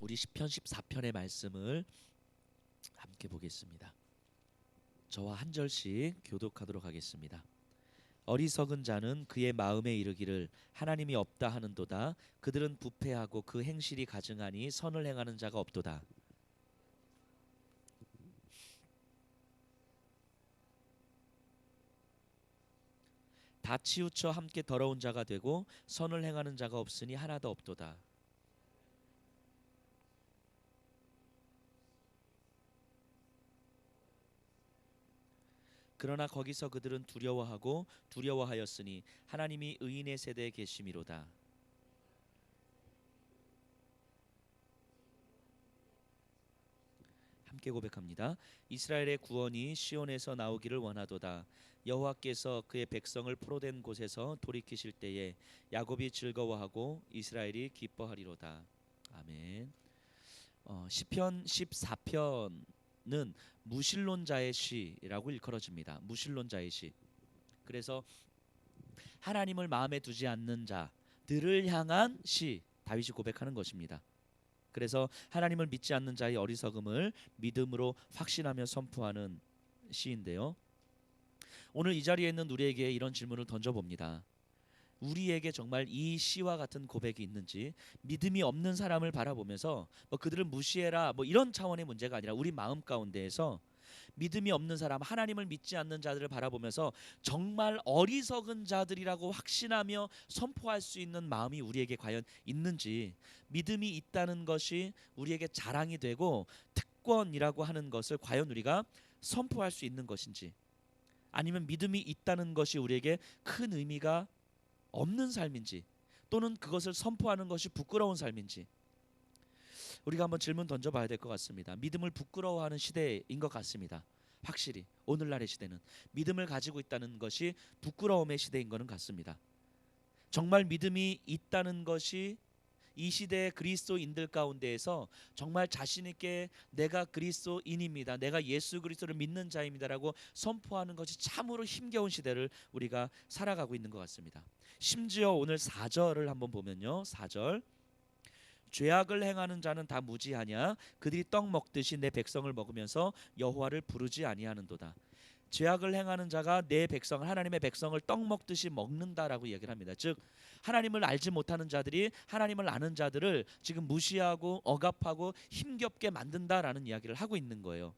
우리 시편 14편의 말씀을 함께 보겠습니다. 저와 한 절씩 교독하도록 하겠습니다. 어리석은 자는 그의 마음에 이르기를 하나님이 없다 하는도다. 그들은 부패하고 그 행실이 가증하니 선을 행하는 자가 없도다. 다 치우쳐 함께 더러운 자가 되고 선을 행하는 자가 없으니 하나도 없도다. 그러나 거기서 그들은 두려워하고 두려워하였으니 하나님이 의인의 세대에 계심이로다. 함께 고백합니다. 이스라엘의 구원이 시온에서 나오기를 원하도다. 여호와께서 그의 백성을 포로된 곳에서 돌이키실 때에 야곱이 즐거워하고 이스라엘이 기뻐하리로다. 아멘. 시편 14편은 무신론자의 시라고 일컬어집니다. 무신론자의 시. 그래서 하나님을 마음에 두지 않는 자들을 향한 시, 다윗이 고백하는 것입니다. 그래서 하나님을 믿지 않는 자의 어리석음을 믿음으로 확신하며 선포하는 시인데요. 오늘 이 자리에 있는 우리에게 이런 질문을 던져봅니다. 우리에게 정말 이 시와 같은 고백이 있는지, 믿음이 없는 사람을 바라보면서 그들을 무시해라 이런 차원의 문제가 아니라 우리 마음 가운데에서 믿음이 없는 사람, 하나님을 믿지 않는 자들을 바라보면서 정말 어리석은 자들이라고 확신하며 선포할 수 있는 마음이 우리에게 과연 있는지, 믿음이 있다는 것이 우리에게 자랑이 되고 특권이라고 하는 것을 과연 우리가 선포할 수 있는 것인지, 아니면 믿음이 있다는 것이 우리에게 큰 의미가 없는 삶인지, 또는 그것을 선포하는 것이 부끄러운 삶인지 우리가 한번 질문 던져봐야 될 것 같습니다. 믿음을 부끄러워하는 시대인 것 같습니다. 확실히 오늘날의 시대는 믿음을 가지고 있다는 것이 부끄러움의 시대인 것은 같습니다. 정말 믿음이 있다는 것이 이 시대의 그리스도인들 가운데에서 정말 자신 있게 내가 그리스도인입니다, 내가 예수 그리스도를 믿는 자입니다라고 선포하는 것이 참으로 힘겨운 시대를 우리가 살아가고 있는 것 같습니다. 심지어 오늘 4절을 한번 보면요, 4절 죄악을 행하는 자는 다 무지하냐, 그들이 떡 먹듯이 내 백성을 먹으면서 여호와를 부르지 아니하는도다. 죄악을 행하는 자가 내 백성을, 하나님의 백성을 떡 먹듯이 먹는다라고 얘기를 합니다. 즉 하나님을 알지 못하는 자들이 하나님을 아는 자들을 지금 무시하고 억압하고 힘겹게 만든다라는 이야기를 하고 있는 거예요.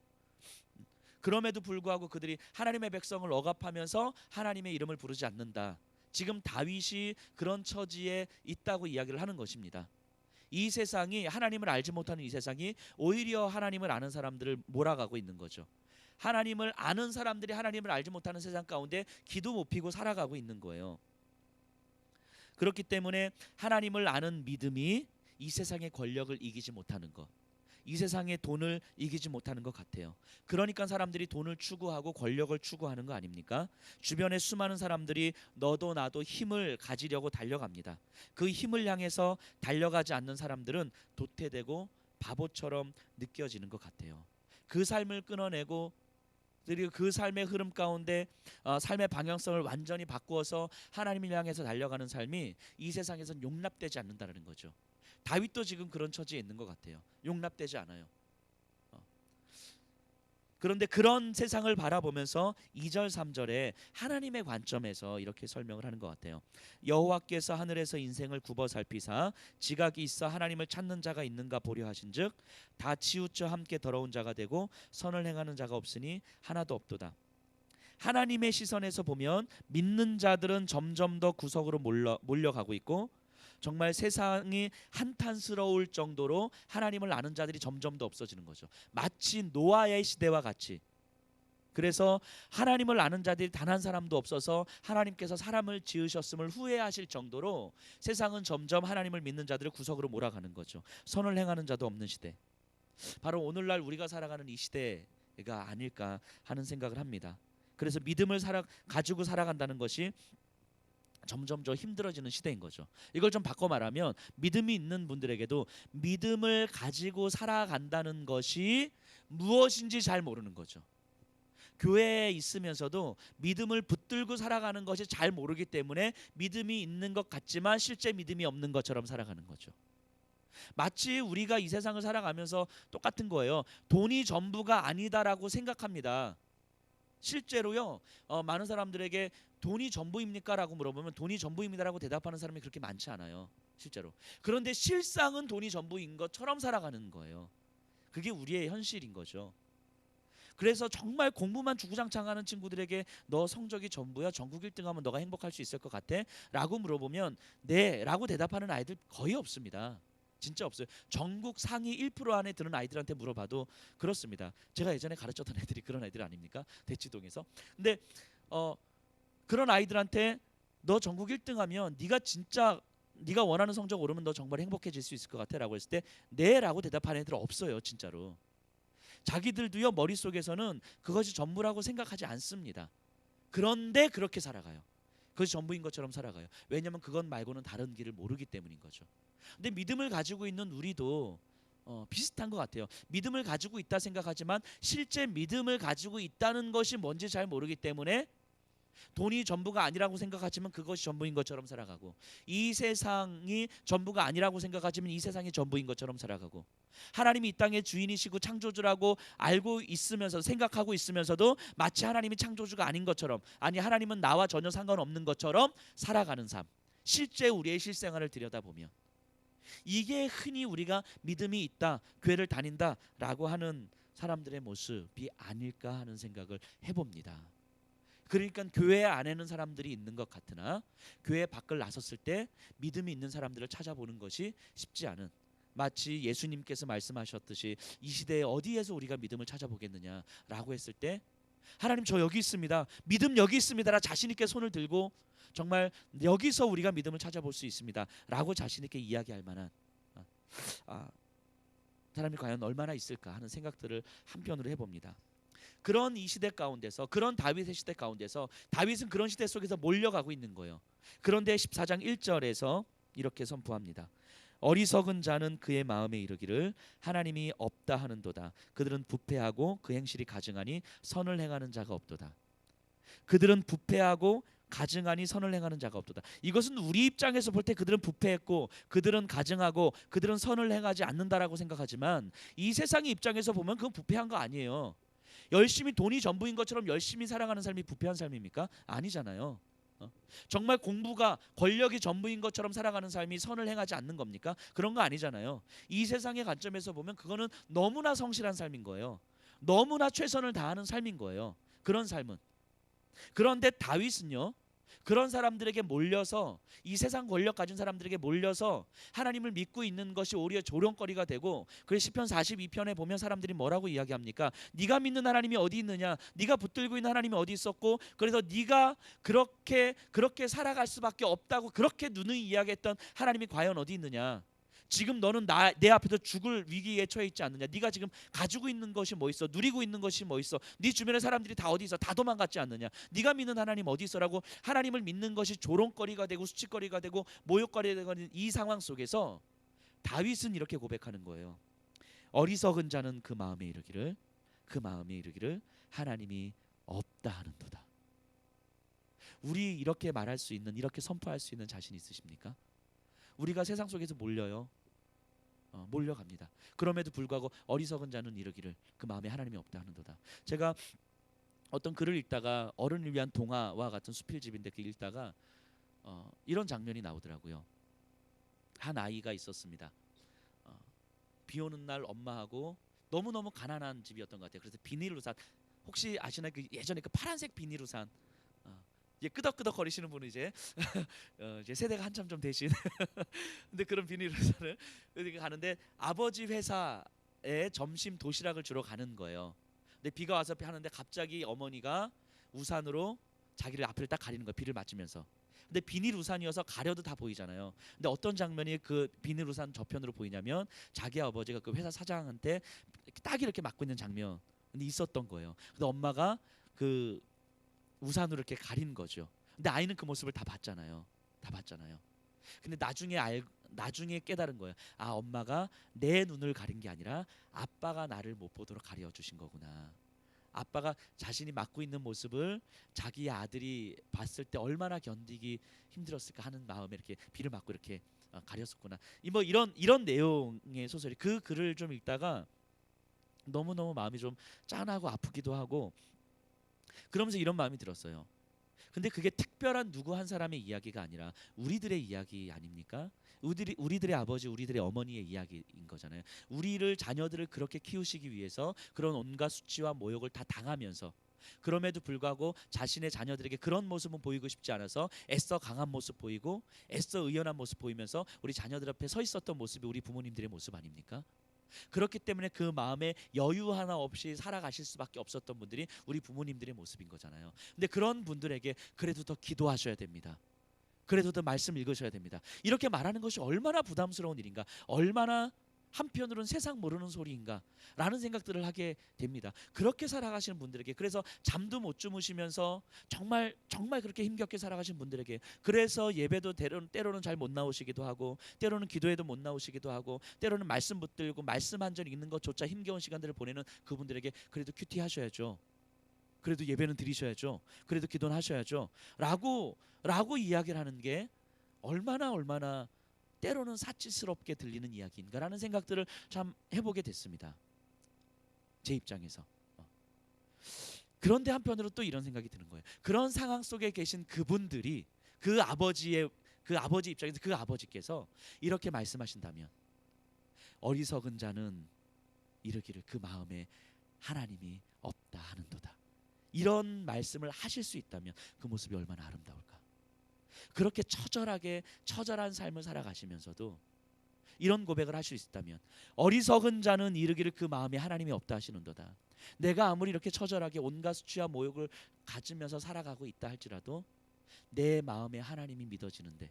그럼에도 불구하고 그들이 하나님의 백성을 억압하면서 하나님의 이름을 부르지 않는다. 지금 다윗이 그런 처지에 있다고 이야기를 하는 것입니다. 이 세상이, 하나님을 알지 못하는 이 세상이 오히려 하나님을 아는 사람들을 몰아가고 있는 거죠. 하나님을 아는 사람들이 하나님을 알지 못하는 세상 가운데 기도 못 피고 살아가고 있는 거예요. 그렇기 때문에 하나님을 아는 믿음이 이 세상의 권력을 이기지 못하는 것, 이 세상의 돈을 이기지 못하는 것 같아요. 그러니까 사람들이 돈을 추구하고 권력을 추구하는 거 아닙니까? 주변에 수많은 사람들이 너도 나도 힘을 가지려고 달려갑니다. 그 힘을 향해서 달려가지 않는 사람들은 도태되고 바보처럼 느껴지는 것 같아요. 그 삶을 끊어내고, 그리고 그 삶의 흐름 가운데 삶의 방향성을 완전히 바꾸어서 하나님을 향해서 달려가는 삶이 이 세상에선 용납되지 않는다는 거죠. 다윗도 지금 그런 처지에 있는 것 같아요. 용납되지 않아요. 그런데 그런 세상을 바라보면서 2절 3절에 하나님의 관점에서 이렇게 설명을 하는 것 같아요. 여호와께서 하늘에서 인생을 굽어 살피사 지각이 있어 하나님을 찾는 자가 있는가 보려 하신즉 다 치우쳐 함께 더러운 자가 되고 선을 행하는 자가 없으니 하나도 없도다. 하나님의 시선에서 보면 믿는 자들은 점점 더 구석으로 몰려가고 있고, 정말 세상이 한탄스러울 정도로 하나님을 아는 자들이 점점 더 없어지는 거죠. 마치 노아의 시대와 같이. 그래서 하나님을 아는 자들이 단 한 사람도 없어서 하나님께서 사람을 지으셨음을 후회하실 정도로 세상은 점점 하나님을 믿는 자들을 구석으로 몰아가는 거죠. 선을 행하는 자도 없는 시대. 바로 오늘날 우리가 살아가는 이 시대가 아닐까 하는 생각을 합니다. 그래서 믿음을 가지고 살아간다는 것이 점점 더 힘들어지는 시대인 거죠. 이걸 좀 바꿔 말하면 믿음이 있는 분들에게도 믿음을 가지고 살아간다는 것이 무엇인지 잘 모르는 거죠. 교회에 있으면서도 믿음을 붙들고 살아가는 것이 잘 모르기 때문에 믿음이 있는 것 같지만 실제 믿음이 없는 것처럼 살아가는 거죠. 마치 우리가 이 세상을 살아가면서 똑같은 거예요. 돈이 전부가 아니다라고 생각합니다. 실제로요. 많은 사람들에게 돈이 전부입니까? 라고 물어보면 돈이 전부입니다라고 대답하는 사람이 그렇게 많지 않아요. 실제로. 그런데 실상은 돈이 전부인 것처럼 살아가는 거예요. 그게 우리의 현실인 거죠. 그래서 정말 공부만 주구장창하는 친구들에게 너 성적이 전부야? 전국 1등하면 너가 행복할 수 있을 것 같아? 라고 물어보면 네 라고 대답하는 아이들 거의 없습니다. 진짜 없어요. 전국 상위 1% 안에 드는 아이들한테 물어봐도 그렇습니다. 제가 예전에 가르쳤던 애들이 그런 애들 아닙니까? 대치동에서. 근데 그런 아이들한테 너 전국 1등하면 네가 원하는 성적 오르면 너 정말 행복해질 수 있을 것 같아? 라고 했을 때 네라고 대답하는 애들 없어요. 진짜로. 자기들도요 머릿속에서는 그것이 전부라고 생각하지 않습니다. 그런데 그렇게 살아가요. 그것이 전부인 것처럼 살아가요. 왜냐하면 그것 말고는 다른 길을 모르기 때문인 거죠. 근데 믿음을 가지고 있는 우리도 비슷한 것 같아요. 믿음을 가지고 있다 생각하지만 실제 믿음을 가지고 있다는 것이 뭔지 잘 모르기 때문에 돈이 전부가 아니라고 생각하지만 그것이 전부인 것처럼 살아가고, 이 세상이 전부가 아니라고 생각하지만 이 세상이 전부인 것처럼 살아가고, 하나님이 이 땅의 주인이시고 창조주라고 알고 있으면서 생각하고 있으면서도 마치 하나님이 창조주가 아닌 것처럼, 아니 하나님은 나와 전혀 상관없는 것처럼 살아가는 삶. 실제 우리의 실생활을 들여다보면 이게 흔히 우리가 믿음이 있다, 교회를 다닌다라고 하는 사람들의 모습이 아닐까 하는 생각을 해봅니다. 그러니까 교회 안에는 사람들이 있는 것 같으나 교회 밖을 나섰을 때 믿음이 있는 사람들을 찾아보는 것이 쉽지 않은, 마치 예수님께서 말씀하셨듯이 이 시대에 어디에서 우리가 믿음을 찾아보겠느냐라고 했을 때 하나님 저 여기 있습니다, 믿음 여기 있습니다라 자신 있게 손을 들고 정말 여기서 우리가 믿음을 찾아볼 수 있습니다라고 자신 있게 이야기할 만한 사람이 과연 얼마나 있을까 하는 생각들을 한편으로 해봅니다. 그런 이 시대 가운데서, 그런 다윗의 시대 가운데서 다윗은 그런 시대 속에서 몰려가고 있는 거예요. 그런데 14장 1절에서 이렇게 선포합니다. 어리석은 자는 그의 마음에 이르기를 하나님이 없다 하는도다. 그들은 부패하고 그 행실이 가증하니 선을 행하는 자가 없도다. 그들은 부패하고 가증하니 선을 행하는 자가 없도다. 이것은 우리 입장에서 볼 때 그들은 부패했고 그들은 가증하고 그들은 선을 행하지 않는다라고 생각하지만 이 세상의 입장에서 보면 그건 부패한 거 아니에요. 열심히 돈이 전부인 것처럼 열심히 살아가는 삶이 부패한 삶입니까? 아니잖아요. 정말 공부가 권력이 전부인 것처럼 살아가는 삶이 선을 행하지 않는 겁니까? 그런 거 아니잖아요. 이 세상의 관점에서 보면 그거는 너무나 성실한 삶인 거예요. 너무나 최선을 다하는 삶인 거예요. 그런 삶은. 그런데 다윗은요, 그런 사람들에게 몰려서, 이 세상 권력 가진 사람들에게 몰려서 하나님을 믿고 있는 것이 오히려 조롱거리가 되고, 그래서 시편 42편에 보면 사람들이 뭐라고 이야기합니까? 네가 믿는 하나님이 어디 있느냐? 네가 붙들고 있는 하나님이 어디 있었고, 그래서 네가 그렇게 살아갈 수밖에 없다고 그렇게 누누이 이야기했던 하나님이 과연 어디 있느냐? 지금 너는 내 앞에서 죽을 위기에 처해 있지 않느냐? 네가 지금 가지고 있는 것이 뭐 있어? 누리고 있는 것이 뭐 있어? 네 주변의 사람들이 다 어디 있어? 다 도망갔지 않느냐? 네가 믿는 하나님 어디 있어라고 하나님을 믿는 것이 조롱거리가 되고 수치거리가 되고 모욕거리가 되는 이 상황 속에서 다윗은 이렇게 고백하는 거예요. 어리석은 자는 그 마음에 이르기를 하나님이 없다 하는도다. 우리 이렇게 말할 수 있는, 이렇게 선포할 수 있는 자신 있으십니까? 우리가 세상 속에서 몰려갑니다. 그럼에도 불구하고 어리석은 자는 이르기를 그 마음에 하나님이 없다 하는도다. 제가 어떤 글을 읽다가, 어른을 위한 동화와 같은 수필집인데 그 읽다가 이런 장면이 나오더라고요. 한 아이가 있었습니다. 비 오는 날 엄마하고 너무너무 가난한 집이었던 것 같아요. 그래서 비닐 우산, 혹시 아시나요? 그 예전에 그 파란색 비닐 우산, 이제 끄덕끄덕 거리시는 분은 이제 이제 세대가 한참 좀 되신 근데 그런 비닐 우산을 이렇게 가는데 아버지 회사에 점심 도시락을 주러 가는 거예요. 근데 비가 와서 하는데 갑자기 어머니가 우산으로 자기를 앞을 딱 가리는 거예요. 비를 맞으면서. 근데 비닐 우산이어서 가려도 다 보이잖아요. 근데 어떤 장면이 그 비닐 우산 저편으로 보이냐면 자기 아버지가 그 회사 사장한테 딱 이렇게 맞고 있는 장면이 있었던 거예요. 근데 엄마가 그 우산으로 이렇게 가린 거죠. 근데 아이는 그 모습을 다 봤잖아요. 근데 나중에 깨달은 거예요. 아, 엄마가 내 눈을 가린 게 아니라 아빠가 나를 못 보도록 가려 주신 거구나. 아빠가 자신이 맡고 있는 모습을 자기 아들이 봤을 때 얼마나 견디기 힘들었을까 하는 마음에 이렇게 비를 맞고 이렇게 가렸었구나. 뭐 이런 내용의 소설이 그 글을 좀 읽다가 너무너무 마음이 좀 짠하고 아프기도 하고 그러면서 이런 마음이 들었어요. 근데 그게 특별한 누구 한 사람의 이야기가 아니라 우리들의 이야기 아닙니까? 우리들의 아버지, 우리들의 어머니의 이야기인 거잖아요. 우리를 자녀들을 그렇게 키우시기 위해서 그런 온갖 수치와 모욕을 다 당하면서 그럼에도 불구하고 자신의 자녀들에게 그런 모습은 보이고 싶지 않아서 애써 강한 모습 보이고 애써 의연한 모습 보이면서 우리 자녀들 앞에 서 있었던 모습이 우리 부모님들의 모습 아닙니까? 그렇기 때문에 그 마음에 여유 하나 없이 살아가실 수밖에 없었던 분들이 우리 부모님들의 모습인 거잖아요. 근데 그런 분들에게 그래도 더 기도하셔야 됩니다. 그래도 더 말씀 읽으셔야 됩니다. 이렇게 말하는 것이 얼마나 부담스러운 일인가, 얼마나 한편으로는 세상 모르는 소리인가 라는 생각들을 하게 됩니다. 그렇게 살아가시는 분들에게, 그래서 잠도 못 주무시면서 정말 그렇게 힘겹게 살아가시는 분들에게, 그래서 예배도 때로는 잘 못 나오시기도 하고 때로는 기도에도 못 나오시기도 하고 때로는 말씀 붙들고 말씀 한 절 읽는 것조차 힘겨운 시간들을 보내는 그분들에게 그래도 큐티 하셔야죠. 그래도 예배는 드리셔야죠. 그래도 기도는 하셔야죠. 라고 이야기를 하는 게 얼마나 때로는 사치스럽게 들리는 이야기인가라는 생각들을 참 해보게 됐습니다. 제 입장에서. 그런데 한편으로 또 이런 생각이 드는 거예요. 그런 상황 속에 계신 그분들이 그 아버지 입장에서 그 아버지께서 이렇게 말씀하신다면 어리석은 자는 이르기를 그 마음에 하나님이 없다 하는도다. 이런 말씀을 하실 수 있다면 그 모습이 얼마나 아름다울까. 그렇게 처절한 삶을 살아가시면서도 이런 고백을 하실 수 있다면 어리석은 자는 이르기를 그 마음에 하나님이 없다 하시는도다. 내가 아무리 이렇게 처절하게 온갖 수치와 모욕을 가지면서 살아가고 있다 할지라도 내 마음에 하나님이 믿어지는데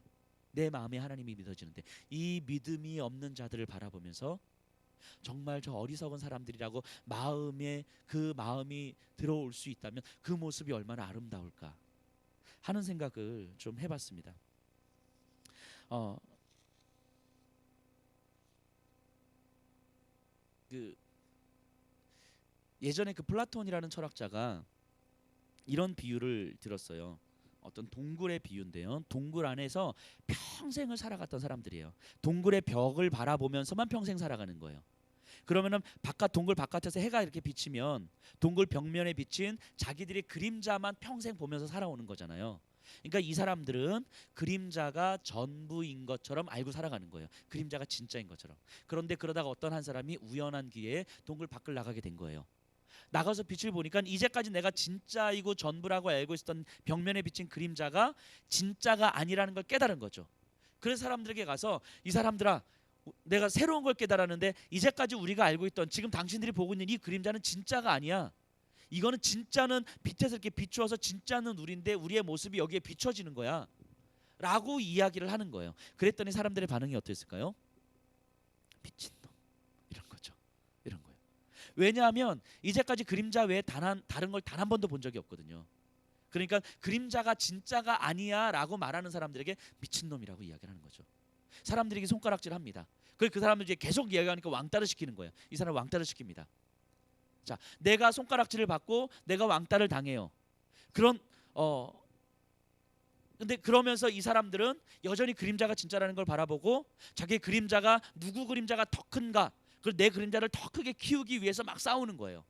이 믿음이 없는 자들을 바라보면서 정말 저 어리석은 사람들이라고 그 마음이 들어올 수 있다면 그 모습이 얼마나 아름다울까 하는 생각을 좀 해봤습니다. 예전에 그 플라톤이라는 철학자가 이런 비유를 들었어요. 어떤 동굴의 비유인데요. 동굴 안에서 평생을 살아갔던 사람들이에요. 동굴의 벽을 바라보면서만 평생 살아가는 거예요. 그러면은 동굴 바깥에서 해가 이렇게 비치면 동굴 벽면에 비친 자기들의 그림자만 평생 보면서 살아오는 거잖아요. 그러니까 이 사람들은 그림자가 전부인 것처럼 알고 살아가는 거예요. 그림자가 진짜인 것처럼. 그런데 그러다가 어떤 한 사람이 우연한 기회에 동굴 밖을 나가게 된 거예요. 나가서 빛을 보니까 이제까지 내가 진짜이고 전부라고 알고 있었던 벽면에 비친 그림자가 진짜가 아니라는 걸 깨달은 거죠. 그래서 사람들에게 가서 이 사람들아, 내가 새로운 걸 깨달았는데 이제까지 우리가 알고 있던 지금 당신들이 보고 있는 이 그림자는 진짜가 아니야. 이거는 진짜는 빛에서 이렇게 비추어서 진짜는 우리인데 우리의 모습이 여기에 비춰지는 거야 라고 이야기를 하는 거예요. 그랬더니 사람들의 반응이 어땠을까요? 미친놈, 이런 거죠. 이런 거예요. 왜냐하면 이제까지 그림자 외에 다른 걸 단 한 번도 본 적이 없거든요. 그러니까 그림자가 진짜가 아니야 라고 말하는 사람들에게 미친놈이라고 이야기를 하는 거죠. 사람들에게 손가락질합니다. 그 사람들 이제 계속 이야기하니까 왕따를 시키는 거예요. 이 사람 왕따를 시킵니다. 자, 내가 손가락질을 받고 내가 왕따를 당해요. 근데 그러면서 이 사람들은 여전히 그림자가 진짜라는 걸 바라보고 자기 그림자가 누구 그림자가 더 큰가, 그걸 내 그림자를 더 크게 키우기 위해서 막 싸우는 거예요.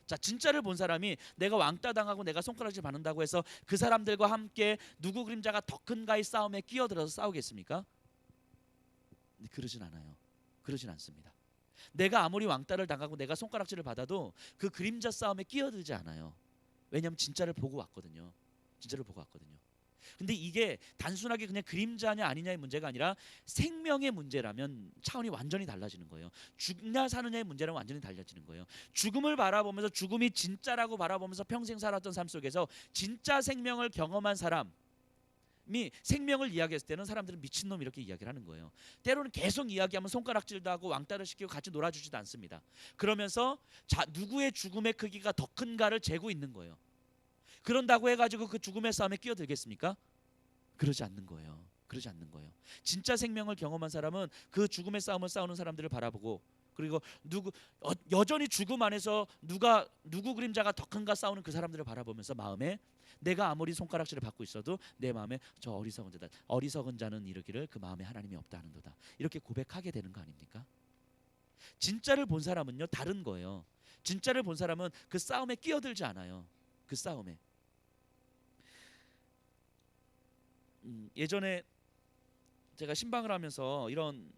자, 진짜를 본 사람이 내가 왕따 당하고 내가 손가락질 받는다고 해서 그 사람들과 함께 누구 그림자가 더 큰가의 싸움에 끼어들어서 싸우겠습니까? 그러진 않아요. 그러진 않습니다. 내가 아무리 왕따를 당하고 내가 손가락질을 받아도 그 그림자 싸움에 끼어들지 않아요. 왜냐하면 진짜를 보고 왔거든요. 근데 이게 단순하게 그냥 그림자냐 아니냐의 문제가 아니라 생명의 문제라면 차원이 완전히 달라지는 거예요. 죽냐 사느냐의 문제랑 완전히 달라지는 거예요. 죽음을 바라보면서 죽음이 진짜라고 바라보면서 평생 살았던 삶 속에서 진짜 생명을 경험한 사람 생명을 이야기했을 때는 사람들은 미친놈 이렇게 이야기를 하는 거예요. 때로는 계속 이야기하면 손가락질도 하고 왕따를 시키고 같이 놀아주지도 않습니다. 그러면서 누구의 죽음의 크기가 더 큰가를 재고 있는 거예요. 그런다고 해가지고 그 죽음의 싸움에 끼어들겠습니까? 그러지 않는 거예요. 진짜 생명을 경험한 사람은 그 죽음의 싸움을 싸우는 사람들을 바라보고 그리고 여전히 죽음 안에서 누구 그림자가 더 큰가 싸우는 그 사람들을 바라보면서 마음에 내가 아무리 손가락질을 받고 있어도 내 마음에 저 어리석은 자다. 어리석은 자는 이르기를 그 마음에 하나님이 없다 하는도다. 이렇게 고백하게 되는 거 아닙니까? 진짜를 본 사람은요 다른 거예요. 진짜를 본 사람은 그 싸움에 끼어들지 않아요. 그 싸움에. 예전에 제가 신방을 하면서 이런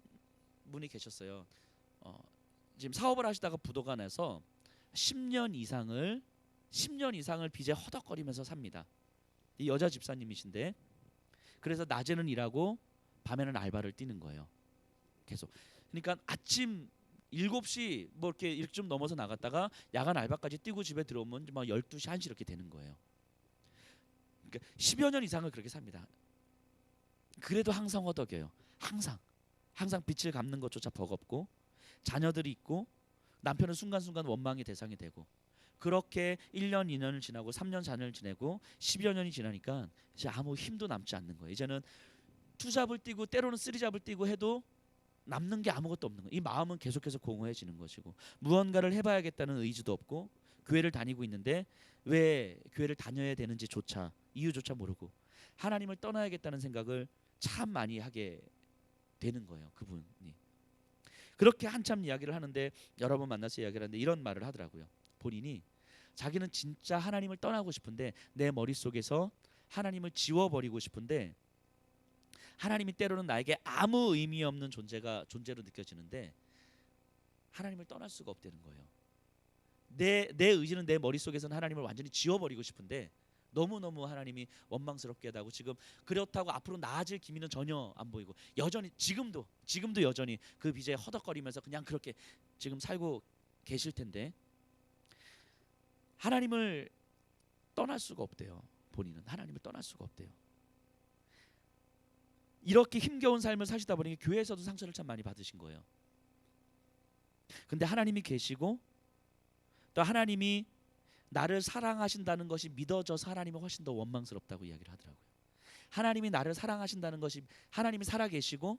분이 계셨어요. 지금 사업을 하시다가 부도가 나서 10년 이상을 빚에 허덕거리면서 삽니다. 이 여자 집사님이신데 그래서 낮에는 일하고 밤에는 알바를 뛰는 거예요. 계속. 그러니까 아침 7시 뭐 이렇게 일좀 넘어서 나갔다가 야간 알바까지 뛰고 집에 들어오면 막 12시 1시 이렇게 되는 거예요. 그러니까 10여 년 이상을 그렇게 삽니다. 그래도 항상 허덕여요. 항상 빚을 갚는 것조차 버겁고 자녀들이 있고 남편은 순간순간 원망의 대상이 되고 그렇게 1년 2년을 지나고 3년 4년을 지내고 10여 년이 지나니까 이제 아무 힘도 남지 않는 거예요. 이제는 투잡을 뛰고 때로는 쓰리잡을 뛰고 해도 남는 게 아무것도 없는 거예요. 이 마음은 계속해서 공허해지는 것이고 무언가를 해봐야겠다는 의지도 없고 교회를 다니고 있는데 왜 교회를 다녀야 되는지조차 이유조차 모르고 하나님을 떠나야겠다는 생각을 참 많이 하게 되는 거예요. 그분이. 그렇게 한참 이야기를 하는데 여러 번 만나서 이야기를 하는데 이런 말을 하더라고요. 본인이 자기는 진짜 하나님을 떠나고 싶은데 내 머릿속에서 하나님을 지워버리고 싶은데 하나님이 때로는 나에게 아무 의미 없는 존재로 느껴지는데 하나님을 떠날 수가 없다는 거예요. 내 의지는 내 머릿속에서는 하나님을 완전히 지워버리고 싶은데 너무너무 하나님이 원망스럽게 하다고 지금 그렇다고 앞으로 나아질 기미는 전혀 안 보이고 여전히 지금도 여전히 그 빚에 허덕거리면서 그냥 그렇게 지금 살고 계실 텐데 하나님을 떠날 수가 없대요. 본인은 하나님을 떠날 수가 없대요. 이렇게 힘겨운 삶을 사시다 보니 교회에서도 상처를 참 많이 받으신 거예요. 근데 하나님이 계시고 또 하나님이 나를 사랑하신다는 것이 믿어져서 하나님이 훨씬 더 원망스럽다고 이야기를 하더라고요. 하나님이 나를 사랑하신다는 것이 하나님이 살아계시고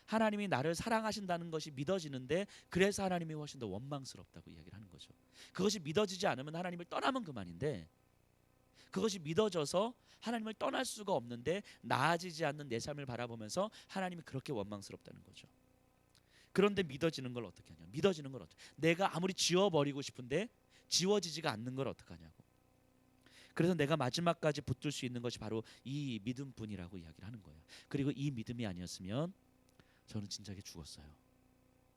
하나님이 나를 사랑하신다는 것이 믿어지는데 그래서 하나님이 훨씬 더 원망스럽다고 이야기를 하는 거죠. 그것이 믿어지지 않으면 하나님을 떠나면 그만인데 그것이 믿어져서 하나님을 떠날 수가 없는데 나아지지 않는 내 삶을 바라보면서 하나님이 그렇게 원망스럽다는 거죠. 그런데 믿어지는 걸 어떻게 하냐? 믿어지는 걸 어떻게? 내가 아무리 지워버리고 싶은데 지워지지가 않는 걸 어떡하냐고. 그래서 내가 마지막까지 붙들 수 있는 것이 바로 이 믿음뿐이라고 이야기를 하는 거예요. 그리고 이 믿음이 아니었으면 저는 진작에 죽었어요.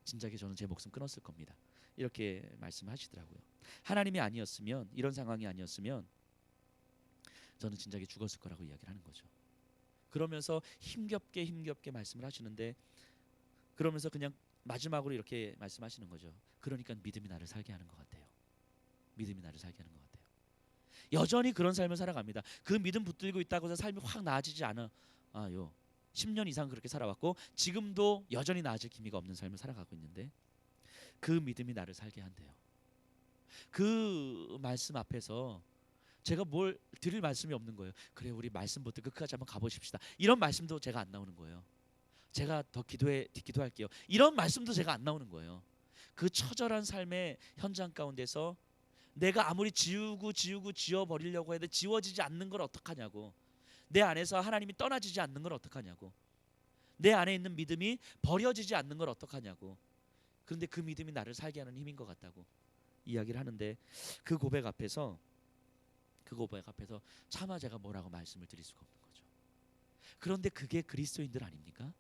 진작에 저는 제 목숨 끊었을 겁니다. 이렇게 말씀하시더라고요. 하나님이 아니었으면 이런 상황이 아니었으면 저는 진작에 죽었을 거라고 이야기를 하는 거죠. 그러면서 힘겹게 말씀을 하시는데 그러면서 그냥 마지막으로 이렇게 말씀하시는 거죠. 그러니까 믿음이 나를 살게 하는 것 같아요. 믿음이 나를 살게 하는 것 같아요. 여전히 그런 삶을 살아갑니다. 그 믿음 붙들고 있다고 해서 삶이 확 나아지지 않아요. 10년 이상 그렇게 살아왔고 지금도 여전히 나아질 기미가 없는 삶을 살아가고 있는데 그 믿음이 나를 살게 한대요. 그 말씀 앞에서 제가 뭘 드릴 말씀이 없는 거예요. 그래 우리 말씀 붙들 끝까지 한번 가보십시다. 이런 말씀도 제가 안 나오는 거예요. 제가 더 기도할게요. 이런 말씀도 제가 안 나오는 거예요. 그 처절한 삶의 현장 가운데서 내가 아무리 지워버리려고 해도 지워지지 않는 걸 어떡하냐고. 내 안에서 하나님이 떠나지지 않는 걸 어떡하냐고. 내 안에 있는 믿음이 버려지지 않는 걸 어떡하냐고. 그런데 그 믿음이 나를 살게 하는 힘인 것 같다고 이야기를 하는데 그 고백 앞에서 차마 제가 뭐라고 말씀을 드릴 수가 없는 거죠. 그런데 그게 그리스도인들 아닙니까?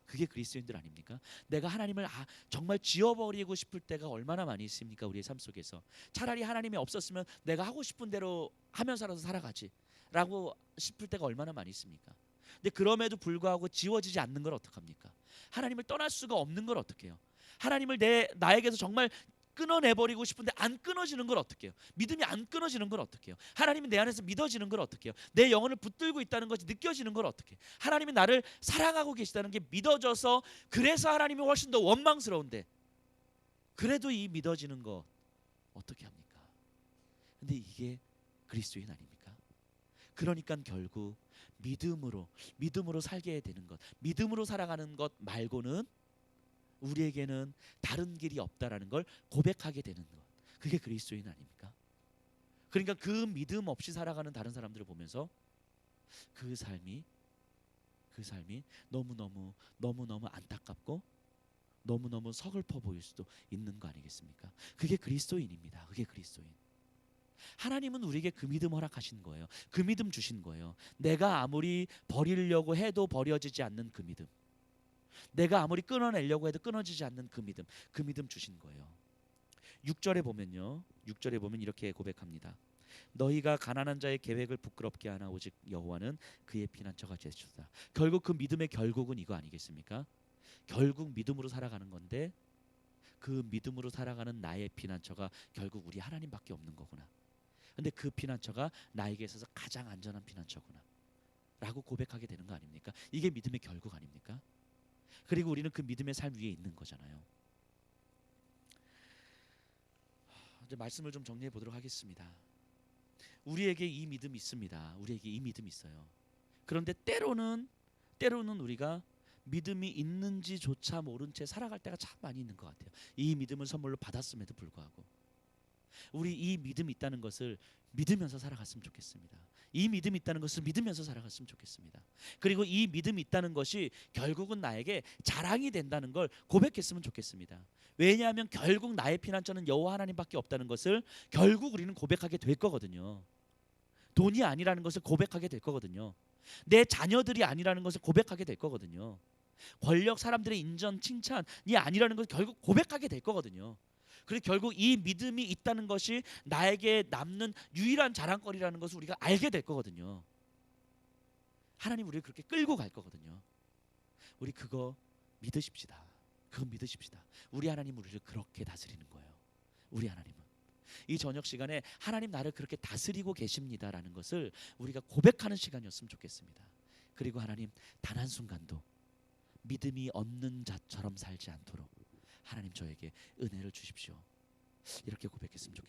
그게 그리스도인들 아닙니까? 내가 하나님을 정말 지워버리고 싶을 때가 얼마나 많이 있습니까? 우리의 삶 속에서. 차라리 하나님이 없었으면 내가 하고 싶은 대로 하면서라도 살아가지 라고 싶을 때가 얼마나 많이 있습니까? 근데 그럼에도 불구하고 지워지지 않는 걸 어떡합니까? 하나님을 떠날 수가 없는 걸 어떡해요? 하나님을 나에게서 정말 끊어내버리고 싶은데 안 끊어지는 걸 어떡해요? 믿음이 안 끊어지는 걸 어떡해요? 하나님이 내 안에서 믿어지는 걸 어떡해요? 내 영혼을 붙들고 있다는 것이 느껴지는 걸 어떡해요? 하나님이 나를 사랑하고 계시다는 게 믿어져서 그래서 하나님이 훨씬 더 원망스러운데 그래도 이 믿어지는 거 어떻게 합니까? 근데 이게 그리스도인 아닙니까? 그러니까 결국 믿음으로 살게 되는 것, 믿음으로 살아가는 것 말고는 우리에게는 다른 길이 없다라는 걸 고백하게 되는 것. 그게 그리스도인 아닙니까? 그러니까 그 믿음 없이 살아가는 다른 사람들을 보면서 그 삶이 너무너무 안타깝고 너무너무 서글퍼 보일 수도 있는 거 아니겠습니까? 그게 그리스도인입니다. 그게 그리스도인. 하나님은 우리에게 그 믿음 허락하신 거예요. 그 믿음 주신 거예요. 내가 아무리 버리려고 해도 버려지지 않는 그 믿음. 내가 아무리 끊어내려고 해도 끊어지지 않는 그 믿음 주신 거예요. 6절에 보면요. 6절에 보면 이렇게 고백합니다. 너희가 가난한 자의 계획을 부끄럽게 하나 오직 여호와는 그의 피난처가 되시도다. 결국 그 믿음의 결국은 이거 아니겠습니까? 결국 믿음으로 살아가는 건데 그 믿음으로 살아가는 나의 피난처가 결국 우리 하나님밖에 없는 거구나. 근데 그 피난처가 나에게 있어서 가장 안전한 피난처구나 라고 고백하게 되는 거 아닙니까? 이게 믿음의 결국 아닙니까? 그리고 우리는 그 믿음의 삶 위에 있는 거잖아요. 이제 말씀을 좀 정리해 보도록 하겠습니다. 우리에게 이 믿음이 있습니다. 우리에게 이 믿음이 있어요. 그런데 때로는 우리가 믿음이 있는지조차 모른 채 살아갈 때가 참 많이 있는 것 같아요. 이 믿음을 선물로 받았음에도 불구하고 우리 이 믿음이 있다는 것을 믿으면서 살아갔으면 좋겠습니다. 이 믿음이 있다는 것을 믿으면서 살아갔으면 좋겠습니다. 그리고 이 믿음이 있다는 것이 결국은 나에게 자랑이 된다는 걸 고백했으면 좋겠습니다. 왜냐하면 결국 나의 피난처는 여호와 하나님밖에 없다는 것을 결국 우리는 고백하게 될 거거든요. 돈이 아니라는 것을 고백하게 될 거거든요. 내 자녀들이 아니라는 것을 고백하게 될 거거든요. 권력, 사람들의 인정, 칭찬이 아니라는 것을 결국 고백하게 될 거거든요. 그리고 결국 이 믿음이 있다는 것이 나에게 남는 유일한 자랑거리라는 것을 우리가 알게 될 거거든요. 하나님 우리를 그렇게 끌고 갈 거거든요. 우리 그거 믿으십시다. 그거 믿으십시다. 우리 하나님 우리를 그렇게 다스리는 거예요. 우리 하나님은 이 저녁 시간에 하나님 나를 그렇게 다스리고 계십니다라는 것을 우리가 고백하는 시간이었으면 좋겠습니다. 그리고 하나님 단 한순간도 믿음이 없는 자처럼 살지 않도록 하나님 저에게 은혜를 주십시오. 이렇게 고백했으면 좋겠습니다.